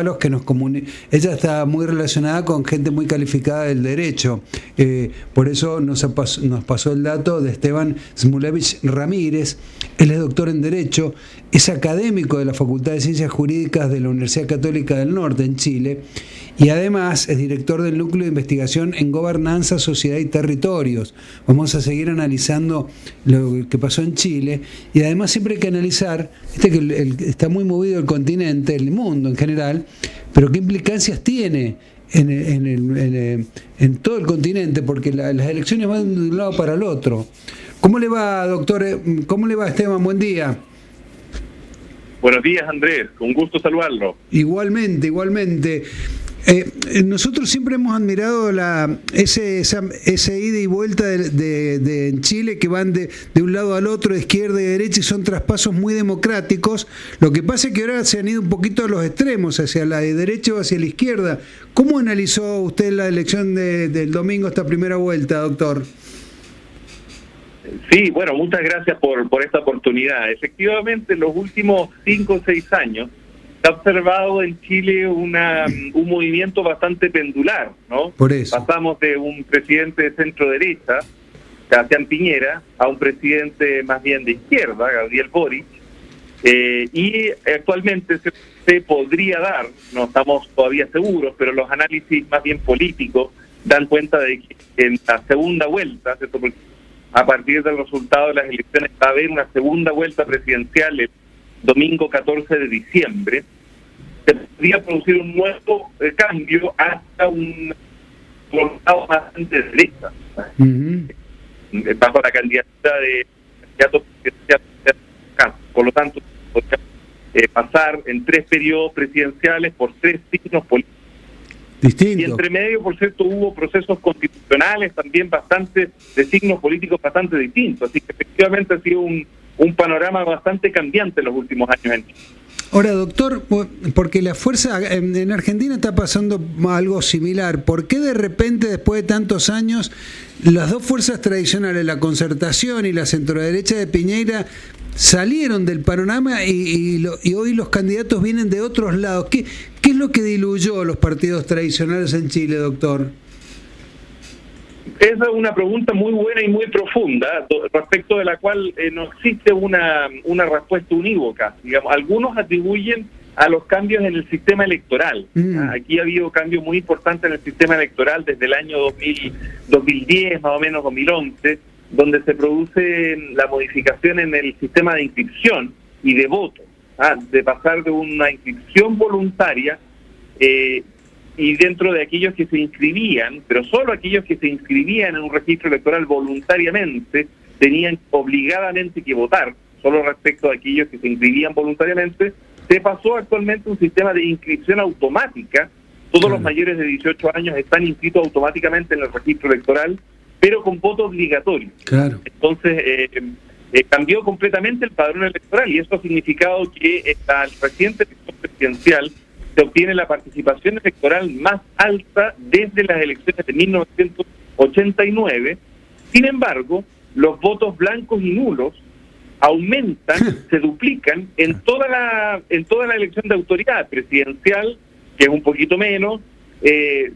Ábalos, que ella está muy relacionada con gente muy calificada del derecho. Por eso nos pasó el dato de Esteban Smulevich Ramírez. Él es doctor en Derecho, es académico de la Facultad de Ciencias Jurídicas de la Universidad Católica del Norte en Chile y además es director del Núcleo de Investigación en Gobernanza, Sociedad y Territorios. Vamos a seguir analizando lo que pasó en Chile y además siempre hay que analizar, que está muy movido el continente, el mundo en general, pero qué implicancias tiene en todo el continente, porque las elecciones van de un lado para el otro. ¿Cómo le va, doctor? ¿Cómo le va, Esteban? Buen día. Buenos días, Andrés. Un gusto saludarlo. Igualmente. Nosotros siempre hemos admirado ese ida y vuelta de Chile, que van de un lado al otro, de izquierda y derecha, y son traspasos muy democráticos. Lo que pasa es que ahora se han ido un poquito a los extremos, hacia la de derecha o hacia la izquierda. ¿Cómo analizó usted la elección del domingo, esta primera vuelta, doctor? Sí, bueno, muchas gracias por esta oportunidad. Efectivamente, en los últimos 5 o 6 años se ha observado en Chile un movimiento bastante pendular, ¿no? Por eso. Pasamos de un presidente de centro-derecha, Sebastián Piñera, a un presidente más bien de izquierda, Gabriel Boric, y actualmente se podría dar, no estamos todavía seguros, pero los análisis más bien políticos dan cuenta de que en la segunda vuelta, ¿cierto? Porque a partir del resultado de las elecciones va a haber una segunda vuelta presidencial el domingo 14 de diciembre, se podría producir un nuevo cambio hasta un resultado más de derecha. Bajo la candidatura de candidatos presidenciales. Por lo tanto, podría pasar en 3 periodos presidenciales por 3 signos políticos. Distinto. Y entre medio, por cierto, hubo procesos constitucionales también de signos políticos bastante distintos. Así que efectivamente ha sido un panorama bastante cambiante en los últimos años en Chile. Ahora, doctor, porque la fuerza en Argentina está pasando algo similar. ¿Por qué de repente, después de tantos años, las dos fuerzas tradicionales, la Concertación y la centroderecha de Piñera, salieron del panorama y hoy los candidatos vienen de otros lados? ¿Qué es lo que diluyó los partidos tradicionales en Chile, doctor? Esa es una pregunta muy buena y muy profunda, respecto de la cual no existe una respuesta unívoca. Digamos, algunos atribuyen a los cambios en el sistema electoral. Aquí ha habido cambios muy importantes en el sistema electoral desde el año 2010, más o menos 2011, donde se produce la modificación en el sistema de inscripción y de voto, de pasar de una inscripción voluntaria y dentro de aquellos que se inscribían, pero solo aquellos que se inscribían en un registro electoral voluntariamente tenían obligadamente que votar, solo respecto a aquellos que se inscribían voluntariamente, se pasó actualmente a un sistema de inscripción automática. Todos los mayores de 18 años están inscritos automáticamente en el registro electoral, pero con voto obligatorio. Claro. Entonces, cambió completamente el padrón electoral y eso ha significado que al reciente elección presidencial se obtiene la participación electoral más alta desde las elecciones de 1989. Sin embargo, los votos blancos y nulos aumentan, se duplican en toda la elección de autoridad presidencial, que es un poquito menos,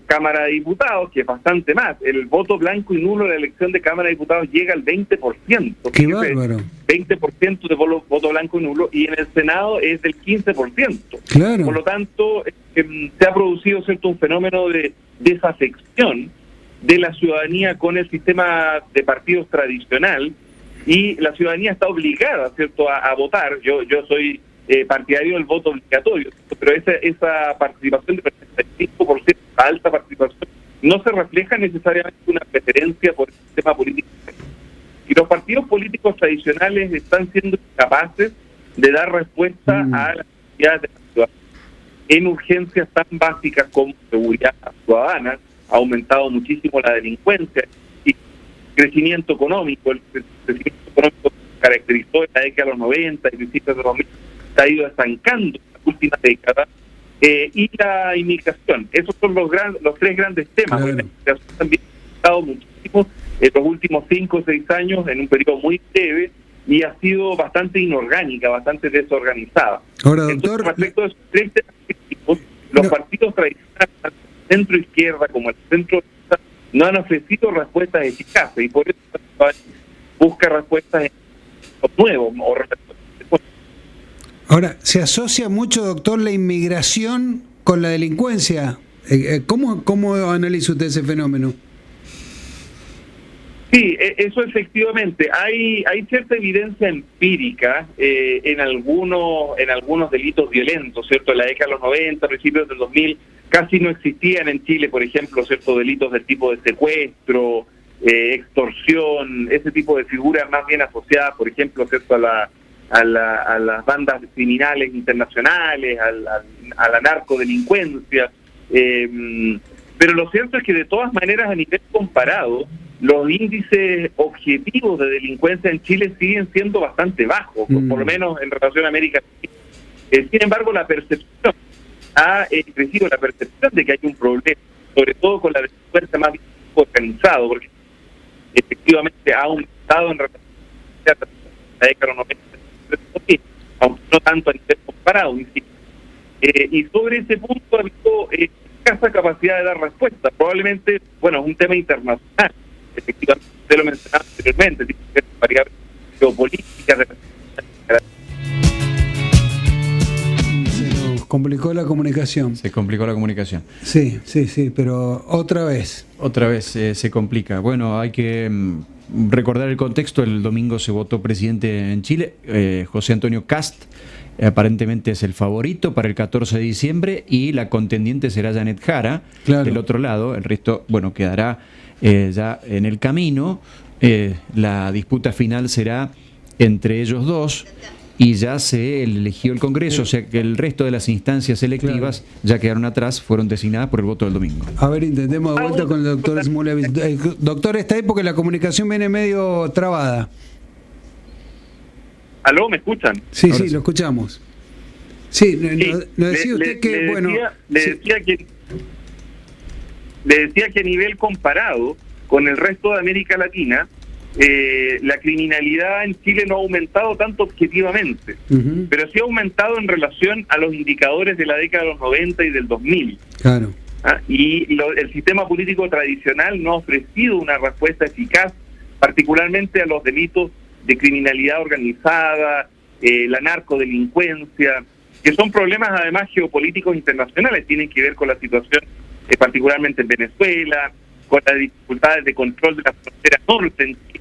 Cámara de Diputados, que es bastante más. El voto blanco y nulo en la elección de Cámara de Diputados llega al 20%. ¡Qué bárbaro! 20% de voto blanco y nulo, y en el Senado es del 15%. Claro. Por lo tanto, se ha producido, ¿cierto?, un fenómeno de desafección de la ciudadanía con el sistema de partidos tradicional, y la ciudadanía está obligada, ¿cierto?, a votar. Yo soy partidario del voto obligatorio, pero esa participación de 35%, alta participación, no se refleja necesariamente una preferencia por el sistema político. Y los partidos políticos tradicionales están siendo incapaces de dar respuesta a las necesidades de la ciudadanía en urgencias tan básicas como seguridad ciudadana. Ha aumentado muchísimo la delincuencia y crecimiento económico. El crecimiento económico se caracterizó en la década de los 90 y principios de los 2000, se ha ido estancando en las últimas décadas, y la inmigración. Esos son los 3 grandes temas. Claro. La inmigración también ha estado muchísimo en los últimos 5 o 6 años, en un periodo muy breve, y ha sido bastante inorgánica, bastante desorganizada. Ahora, doctor, entonces, respecto a esos 3 temas críticos, Los partidos tradicionales, tanto el centro izquierda como el centro derecha, no han ofrecido respuestas eficaces y por eso busca respuestas nuevas o respuestas. Ahora, ¿se asocia mucho, doctor, la inmigración con la delincuencia? ¿Cómo analiza usted ese fenómeno? Sí, eso efectivamente. Hay cierta evidencia empírica en algunos delitos violentos, ¿cierto? En la década de los 90, principios del 2000, casi no existían en Chile, por ejemplo, ciertos delitos del tipo de secuestro, extorsión, ese tipo de figuras más bien asociadas, por ejemplo, ¿cierto? a las bandas criminales internacionales, a la narcodelincuencia. Pero lo cierto es que de todas maneras, a nivel comparado, los índices objetivos de delincuencia en Chile siguen siendo bastante bajos, por lo menos en relación a América Latina. Sin embargo, la percepción ha crecido, la percepción de que hay un problema, sobre todo con la delincuencia más bien organizado, porque efectivamente ha aumentado en relación a la década de los 90, aunque no tanto a nivel comparado, y sobre ese punto ha habido escasa capacidad de dar respuesta. Probablemente, bueno, es un tema internacional, efectivamente, usted lo mencionaba anteriormente, tiene que ver con variables geopolíticas. Se nos complicó la comunicación. Se complicó la comunicación. Sí, pero otra vez. Otra vez se complica. Bueno, hay que recordar el contexto. El domingo se votó presidente en Chile. José Antonio Kast aparentemente es el favorito para el 14 de diciembre y la contendiente será Janet Jara. Claro. Del otro lado. El resto, bueno, quedará ya en el camino. La disputa final será entre ellos dos y ya se eligió el Congreso, o sea que el resto de las instancias electivas ya quedaron atrás, fueron designadas por el voto del domingo. A ver, intentemos de vuelta con el doctor Smulevich. Doctor, está ahí porque la comunicación viene medio trabada. ¿Aló? ¿Me escuchan? Sí, lo escuchamos. Sí, nos decía usted que, bueno... Le decía que a nivel comparado con el resto de América Latina, la criminalidad en Chile no ha aumentado tanto objetivamente, pero sí ha aumentado en relación a los indicadores de la década de los 90 y del 2000. Claro. El sistema político tradicional no ha ofrecido una respuesta eficaz, particularmente a los delitos de criminalidad organizada, la narcodelincuencia, que son problemas además geopolíticos internacionales, tienen que ver con la situación particularmente en Venezuela, con las dificultades de control de la frontera norte en Chile.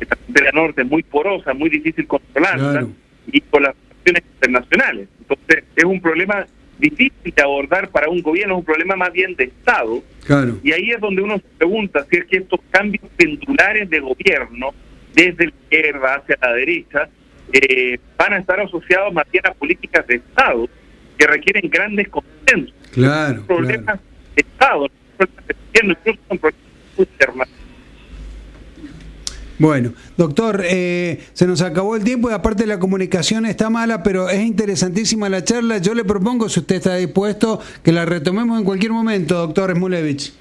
Esta frontera norte es muy porosa, muy difícil controlarla, claro, y con las relaciones internacionales. Entonces, es un problema difícil de abordar para un gobierno, es un problema más bien de Estado. Claro. Y ahí es donde uno se pregunta si es que estos cambios pendulares de gobierno, desde la izquierda hacia la derecha, van a estar asociados más bien a políticas de Estado que requieren grandes consensos. Claro. Problemas de Estado, incluso son problemas internacionales. Bueno, doctor, se nos acabó el tiempo y aparte la comunicación está mala, pero es interesantísima la charla. Yo le propongo, si usted está dispuesto, que la retomemos en cualquier momento, doctor Smulevich.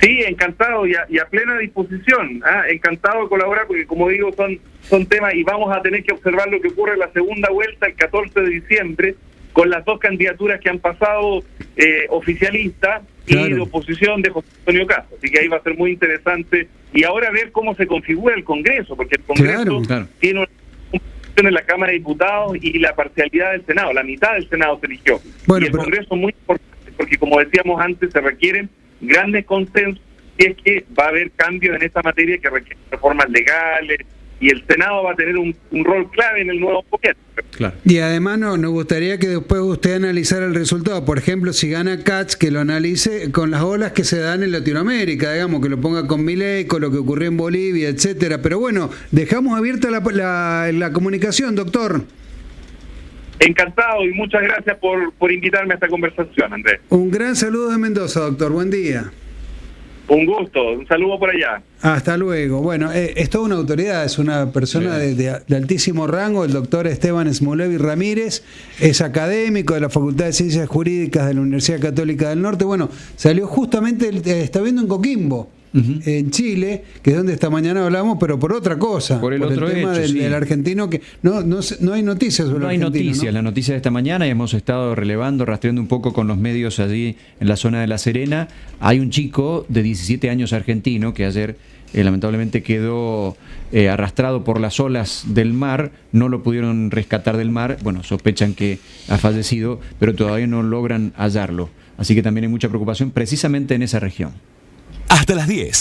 Sí, encantado y a plena disposición. Encantado de colaborar porque, como digo, son temas y vamos a tener que observar lo que ocurre en la segunda vuelta el 14 de diciembre con las dos candidaturas que han pasado oficialistas, claro, y de oposición de José Antonio Kast. Así que ahí va a ser muy interesante. Y ahora ver cómo se configura el Congreso, porque el Congreso tiene una composición en la Cámara de Diputados y la parcialidad del Senado. La mitad del Senado se eligió. Bueno, y el Congreso es muy importante porque, como decíamos antes, se requieren grandes consensos y es que va a haber cambios en esta materia que requieren reformas legales y el Senado va a tener un rol clave en el nuevo gobierno. Claro. Y además nos gustaría que después usted analizara el resultado. Por ejemplo, si gana Kast, que lo analice con las olas que se dan en Latinoamérica, digamos, que lo ponga con Milei, con lo que ocurrió en Bolivia, etcétera. Pero bueno, dejamos abierta la comunicación, doctor. Encantado y muchas gracias por invitarme a esta conversación, Andrés. Un gran saludo de Mendoza, doctor. Buen día. Un gusto, un saludo por allá. Hasta luego. Bueno, es toda una autoridad, es una persona de altísimo rango, el doctor Esteban Smulevich Ramírez, es académico de la Facultad de Ciencias Jurídicas de la Universidad Católica del Norte. Bueno, salió justamente, está viendo en Coquimbo. en Chile, que es donde esta mañana hablamos, pero por otra cosa. Por el otro tema hecho, sí. del argentino, que no hay noticias sobre No hay el argentino, noticias, ¿no? la noticia de esta mañana, y hemos estado relevando, rastreando un poco con los medios allí en la zona de La Serena. Hay un chico de 17 años argentino que ayer lamentablemente quedó arrastrado por las olas del mar, no lo pudieron rescatar del mar, bueno, sospechan que ha fallecido, pero todavía no logran hallarlo. Así que también hay mucha preocupación precisamente en esa región. Hasta las 10.